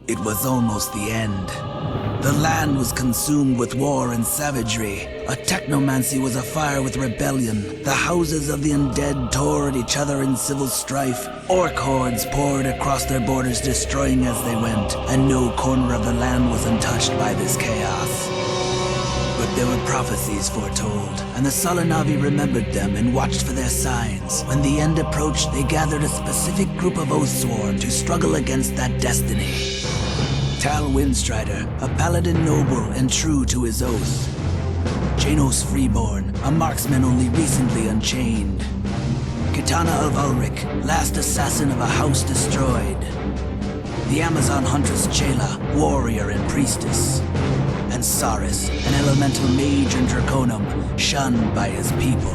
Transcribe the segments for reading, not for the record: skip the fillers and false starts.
It was almost the end. The land was consumed with war and savagery. A technomancy was afire with rebellion. The houses of the undead tore at each other in civil strife. Orc hordes poured across their borders, destroying as they went, and no corner of the land was untouched by this chaos. But there were prophecies foretold, and the Solanavi remembered them and watched for their signs. When the end approached, they gathered a specific group of Oathsworn to struggle against that destiny. Tal Windstrider, a paladin noble and true to his oath. Janos Freeborn, a marksman only recently unchained. Kitana of Ulrich, last assassin of a house destroyed. The Amazon huntress Chela, warrior and priestess. And Saris, an elemental mage and draconum, shunned by his people.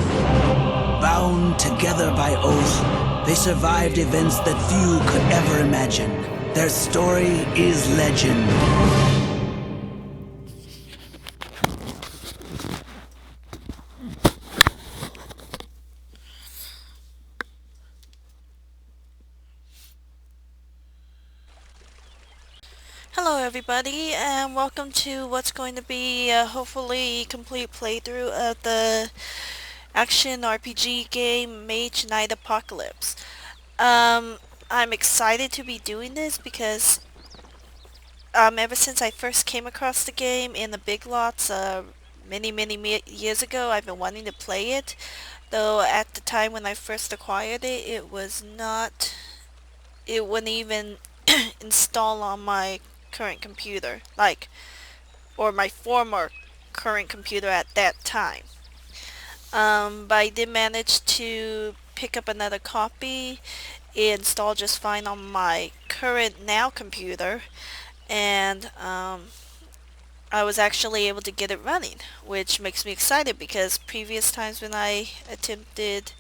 Bound together by oath, they survived events that few could ever imagine. Their story is legend. Hello everybody, and welcome to what's going to be hopefully complete playthrough of the action RPG game Mage Knight Apocalypse. I'm excited to be doing this because ever since I first came across the game in the Big Lots many years ago, I've been wanting to play it. Though at the time when I first acquired it, it wouldn't even install on my current computer, or my former current computer at that time. But I did manage to pick up another copy. It installed just fine on my current now computer, and I was actually able to get it running, which makes me excited because previous times when I attempted,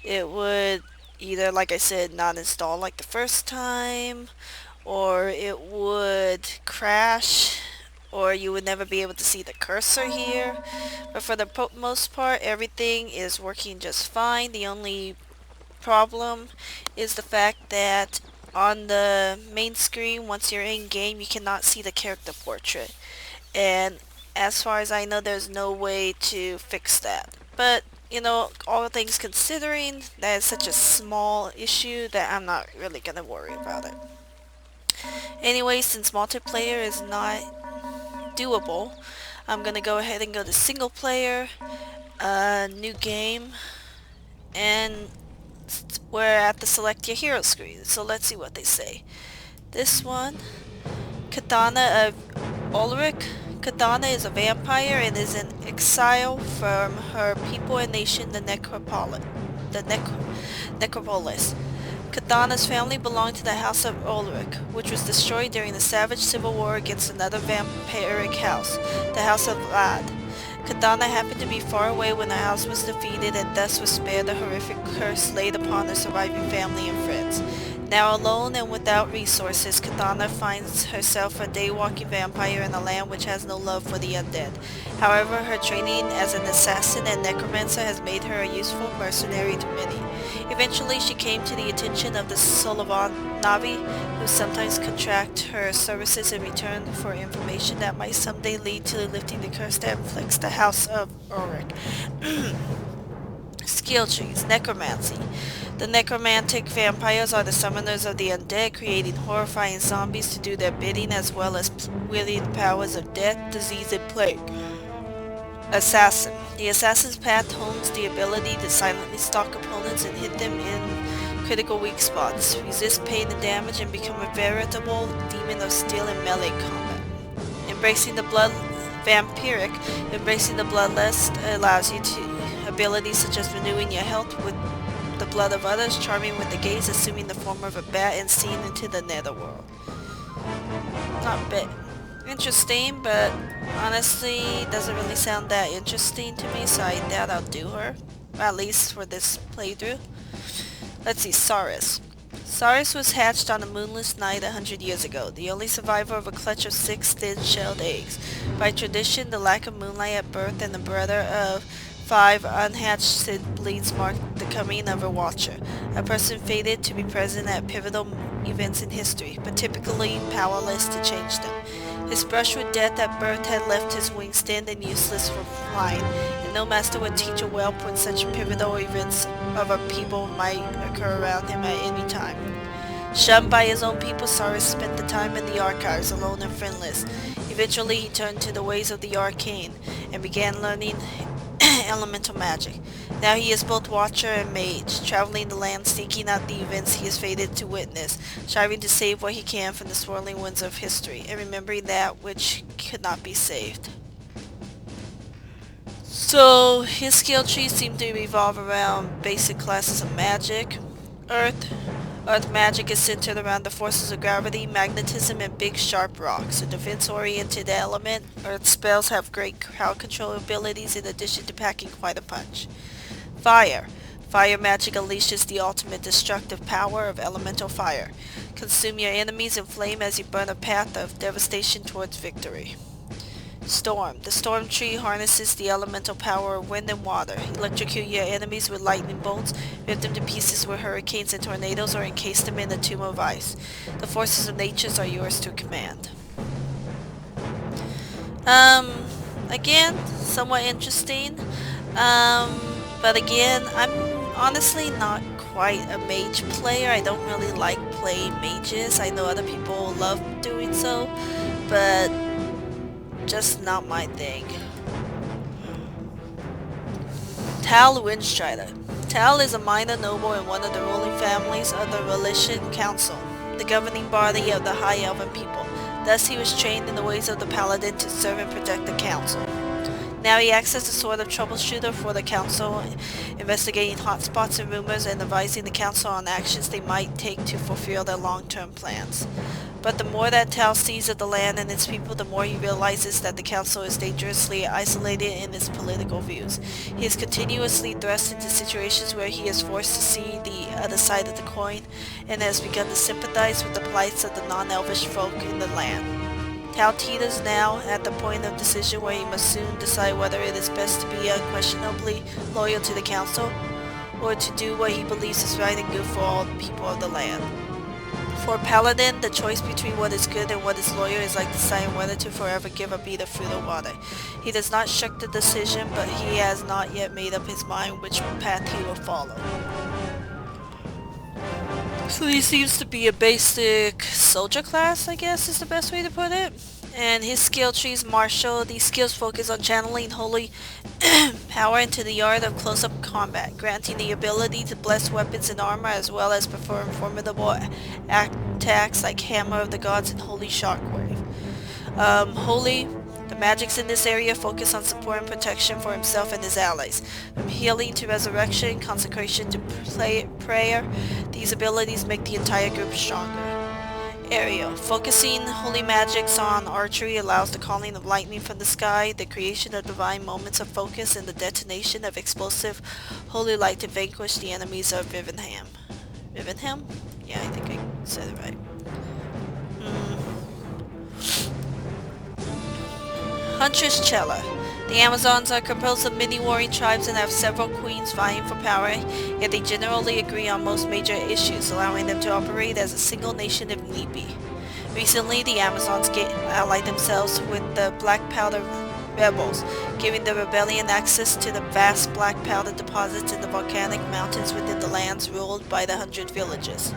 it would either, like I said, not install like the first time, or it would crash, or you would never be able to see the cursor here. But for the most part, everything is working just fine. The only problem is the fact that on the main screen, once you're in game, you cannot see the character portrait. And as far as I know, there's no way to fix that. But you know, all things considering, that is such a small issue that I'm not really gonna worry about it. Anyway, since multiplayer is not doable, I'm gonna go ahead and go to single player, new game, and we're at the select your hero screen. So let's see what they say. This one, Kitana of Ulrich. Kitana is a vampire and is in exile from her people and nation, the Necropolis. Kitana's family belonged to the House of Ulrich, which was destroyed during the savage civil war against another vampiric house, the House of Vlad. Kitana happened to be far away when the house was defeated and thus was spared the horrific curse laid upon the surviving family and friends. Now alone and without resources, Kitana finds herself a day-walking vampire in a land which has no love for the undead. However, her training as an assassin and necromancer has made her a useful mercenary to many. Eventually, she came to the attention of the Navi, who sometimes contract her services in return for information that might someday lead to lifting the curse that afflicts the House of Ulrich. Skill trees, necromancy. The necromantic vampires are the summoners of the undead, creating horrifying zombies to do their bidding, as well as wielding powers of death, disease, and plague. Assassin. The assassin's path hones the ability to silently stalk opponents and hit them in critical weak spots, resist pain and damage, and become a veritable demon of steel in melee combat. Embracing the vampiric. Embracing the bloodlust allows you to abilities such as renewing your health with the blood of others, charming with the gaze, assuming the form of a bat, and seeing into the netherworld. Not bad. Interesting, but honestly doesn't really sound that interesting to me, so I doubt I'll do her, at least for this playthrough. Let's see, Saris. Saris was hatched on a moonless night 100 years ago, the only survivor of a clutch of 6 thin-shelled eggs. By tradition, the lack of moonlight at birth and the brother of 5 unhatched siblings marked the coming of a watcher, a person fated to be present at pivotal events in history, but typically powerless to change them. His brush with death at birth had left his wings thin and useless for flying, and no master would teach a whelp when such pivotal events of a people might occur around him at any time. Shunned by his own people, Cyrus spent the time in the archives, alone and friendless. Eventually, he turned to the ways of the arcane and began learning elemental magic. Now he is both watcher and mage, traveling the land seeking out the events he is fated to witness, striving to save what he can from the swirling winds of history, and remembering that which could not be saved. So, his skill tree seemed to revolve around basic classes of magic. Earth. Earth magic is centered around the forces of gravity, magnetism, and big sharp rocks. A defense-oriented element, Earth spells have great crowd control abilities in addition to packing quite a punch. Fire. Fire magic unleashes the ultimate destructive power of elemental fire. Consume your enemies in flame as you burn a path of devastation towards victory. Storm. The storm tree harnesses the elemental power of wind and water. Electrocute your enemies with lightning bolts, rip them to pieces with hurricanes and tornadoes, or encase them in a tomb of ice. The forces of nature are yours to command. Again, somewhat interesting. But again, I'm honestly not quite a mage player. I don't really like playing mages. I know other people love doing so, but just not my thing. Tal Windstrider. Tal is a minor noble in one of the ruling families of the Relation Council, the governing body of the High Elven people. Thus he was trained in the ways of the Paladin to serve and protect the Council. Now he acts as a sort of troubleshooter for the Council, investigating hotspots and rumors and advising the Council on actions they might take to fulfill their long-term plans. But the more that Tal sees of the land and its people, the more he realizes that the Council is dangerously isolated in its political views. He is continuously thrust into situations where he is forced to see the other side of the coin, and has begun to sympathize with the plights of the non-elvish folk in the land. Tal teeters now at the point of decision where he must soon decide whether it is best to be unquestionably loyal to the Council, or to do what he believes is right and good for all the people of the land. For Paladin, the choice between what is good and what is loyal is like deciding whether to forever give up either food or water. He does not shirk the decision, but he has not yet made up his mind which path he will follow. So he seems to be a basic soldier class, I guess is the best way to put it. And his skill tree is martial. These skills focus on channeling holy power into the art of close-up combat, granting the ability to bless weapons and armor as well as perform formidable attacks like Hammer of the Gods and Holy Shockwave. Holy. The magics in this area focus on support and protection for himself and his allies. From healing to resurrection, consecration to prayer, these abilities make the entire group stronger. Aerial. Focusing holy magics on archery allows the calling of lightning from the sky, the creation of divine moments of focus, and the detonation of explosive holy light to vanquish the enemies of Rivenham. Rivenham? Yeah, I think I said it right. Huntress Chella. The Amazons are composed of many warring tribes and have several queens vying for power, yet they generally agree on most major issues, allowing them to operate as a single nation if need be. Recently, the Amazons allied themselves with the Black Powder rebels, giving the rebellion access to the vast black powder deposits in the volcanic mountains within the lands ruled by the 100 Villages.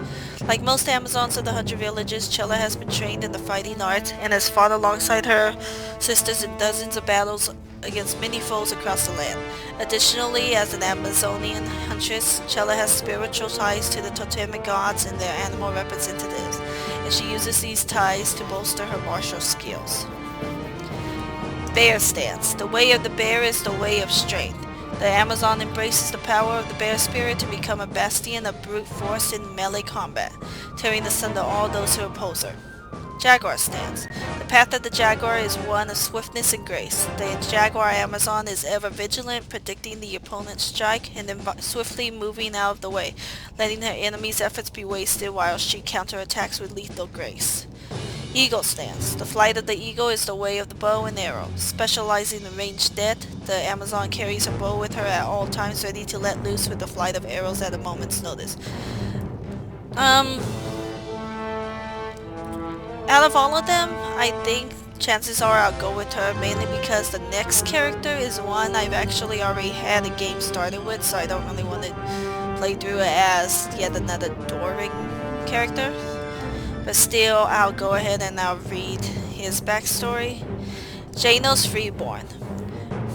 Like most Amazons of the 100 Villages, Chella has been trained in the fighting arts and has fought alongside her sisters in dozens of battles against many foes across the land. Additionally, as an Amazonian huntress, Chella has spiritual ties to the totemic gods and their animal representatives, and she uses these ties to bolster her martial skills. Bear stance. The way of the bear is the way of strength. The Amazon embraces the power of the bear spirit to become a bastion of brute force in melee combat, tearing asunder all those who oppose her. Jaguar stance. The path of the jaguar is one of swiftness and grace. The jaguar Amazon is ever vigilant, predicting the opponent's strike, and then swiftly moving out of the way, letting her enemy's efforts be wasted while she counterattacks with lethal grace. Eagle stance. The flight of the eagle is the way of the bow and arrow. Specializing in ranged death, the Amazon carries her bow with her at all times, ready to let loose with the flight of arrows at a moment's notice. Out of all of them, I think chances are I'll go with her, mainly because the next character is one I've actually already had a game started with, so I don't really want to play through it as yet another Doring character. But still, I'll go ahead and I'll read his backstory. Janos Freeborn.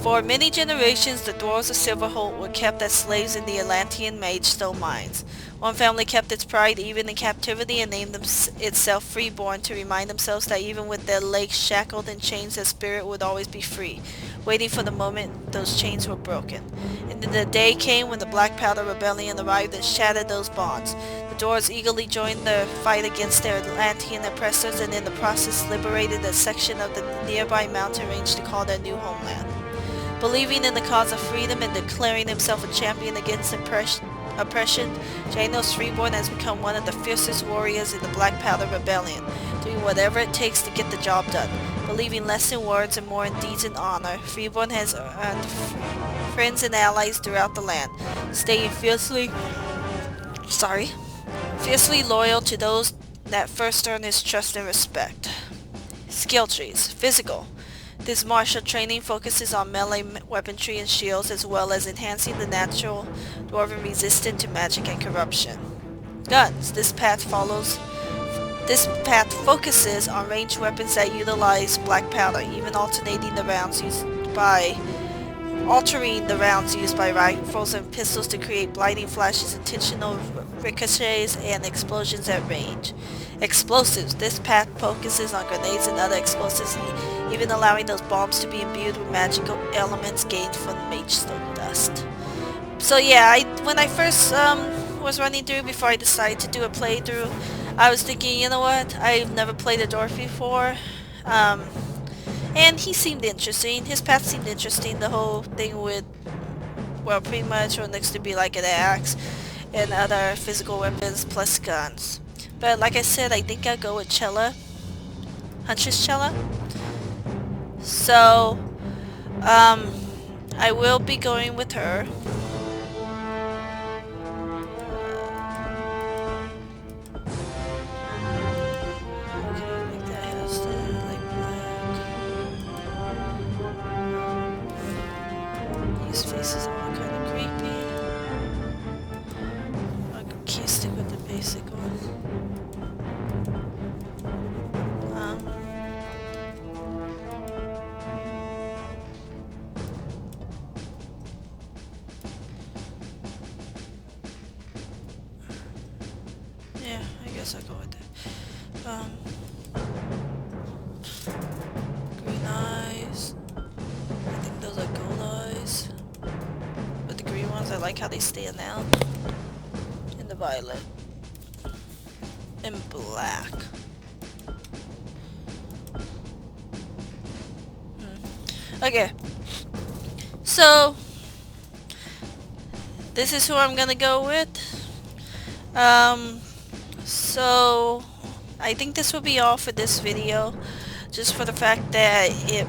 For many generations, the dwarves of Silverholt were kept as slaves in the Atlantean Mage stone mines. One family kept its pride even in captivity and named itself Freeborn to remind themselves that even with their legs shackled and chains, their spirit would always be free, waiting for the moment those chains were broken. And then the day came when the Black Powder Rebellion arrived and shattered those bonds. The dwarves eagerly joined the fight against their Atlantean oppressors and in the process liberated a section of the nearby mountain range to call their new homeland. Believing in the cause of freedom and declaring himself a champion against oppression, Janos Freeborn has become one of the fiercest warriors in the Black Powder Rebellion, doing whatever it takes to get the job done. Believing less in words and more in deeds and honor, Freeborn has earned friends and allies throughout the land, staying fiercely loyal to those that first earned his trust and respect. Skill trees. Physical. This martial training focuses on melee weaponry and shields as well as enhancing the natural dwarven resistance to magic and corruption. Guns. This path focuses on ranged weapons that utilize black powder, even altering the rounds used by rifles and pistols to create blinding flashes, intentional ricochets, and explosions at range. Explosives. This path focuses on grenades and other explosives, even allowing those bombs to be imbued with magical elements gained from mage stone dust. So yeah, when I first was running through before I decided to do a playthrough, I was thinking, you know what, I've never played a dwarf before, and he seemed interesting. His path seemed interesting. The whole thing with, well, pretty much what looks to be like an axe and other physical weapons plus guns. But like I said, I think I'll go with Chella. Huntress Chella. So, I will be going with her. Okay, make that house like black. These faces are all kind of creepy. I'll keep stick with the basic one. Yeah, I guess I'll go with it. Green eyes. I think those are gold eyes. But the green ones, I like how they stand out. And the violet. And black. Okay. So, this is who I'm gonna go with. So I think this will be all for this video, just for the fact that it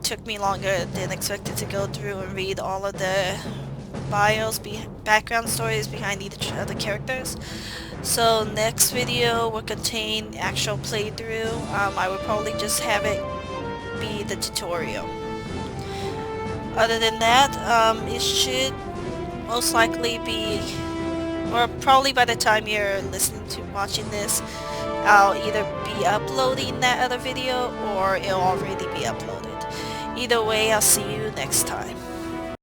took me longer than expected to go through and read all of the background stories behind each of the characters. So next video will contain actual playthrough. I would probably just have it be the tutorial. Other than that, it should most likely be, or probably by the time you're watching this, I'll either be uploading that other video or it'll already be uploaded. Either way, I'll see you next time.